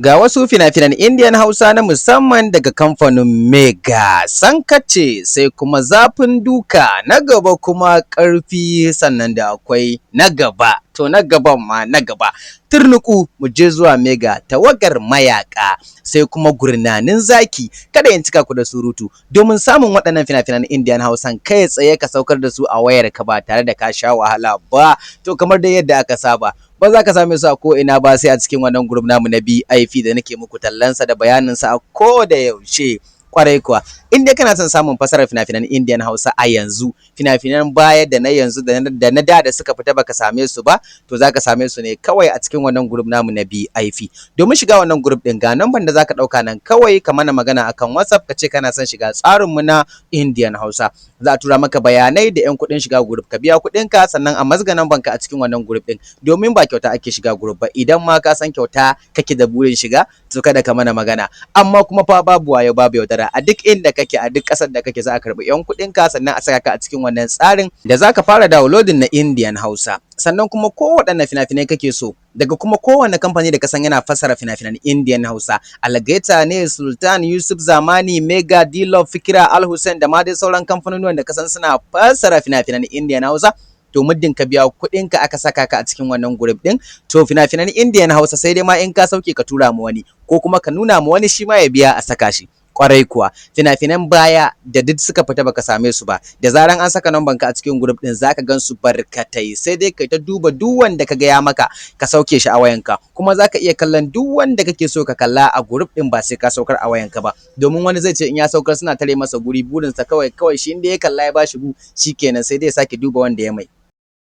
Ga wasu fina-finan Indian Hausa na musamman daga kamfanin Mega Sankace sai kuma Zafin Duka na gaba kuma ƙarfi sannan da akwai na gaba. To na gaban ma na gaba. Turnuku mu je zuwa Mega tawagar mayaka sai kuma Gurnanin Zaki. Kada in cika ku da surutu domin samun waɗannan fina-finan Indian Hausan kai tsaye ka saukar da su a wayarka ba tare da ka sha wahala ba. To kamar dai yadda aka saba ba za ka same su a ko'ina ba sai a cikin wannan group namu na BIP da nake muku tallansa da bayaninsa a ko da yaushe. Kwarai kuwa in dai kana son samun fasarar fina-finan Indian Hausa a yanzu, fina-finan baya da na yanzu da na da suka fita baka same su ba, to zaka same su ne kawai a cikin wannan group namu na BIP. Domin shiga wannan group din ga number da zaka dauka nan kawai ka mana magana akan WhatsApp ka ce kana son shiga tsarin mu na Indian Hausa. Za a tura maka bayanai da 'yan kuɗin shiga group, ka biya kuɗin ka sannan a mazga number ka a cikin wannan group din. Domin ba kyauta ake shiga group ba, idan ma ka san kyauta kake da burin shiga to kada ka mana magana. Amma kuma fa babu wayo babu yaudara, a duk inda kake a duk ƙasar da kake za a karɓi 'yan kuɗin ka sannan a saka ka a cikin wannan tsarin da zaka fara downloading na Indian Hausa. Sannan kuma kowaɗanne fina-finai kake so daga kuma kowane kamfani da ka san yana fassara fina-finan Indian Hausa, Algaita ne, Sultan, Yusuf Zamani, Mega, D-Love, Fikira, Al Hussein da ma dai sauran kamfanonuwan da ka san suna fassara fina-finan Indian Hausa. To muddin ka biya kuɗin ka aka saka ka a cikin wannan group din, to fina-finan Indian Hausa sai dai ma in ka sauke ka tura mu wani ko kuma ka nuna mu wani shi ma ya biya a saka shi. Kwarai kuwa fina-finan baya da duk suka fita baka same su ba, da zaran an saka number ka a cikin group din zaka gan su barkatai, sai dai kai ta duba duk wanda ka ga ya maka ka sauke shi a wayanka, kuma zaka iya kallon duk wanda kake so ka kalla a group din ba sai ka saukar a wayanka ba. Domin wani zai ce in ya saukar suna tare masa guri, burinsa kawai shi inda ya kalla ya bashi bu shikenan sai dai ya sake duba wanda ya mai.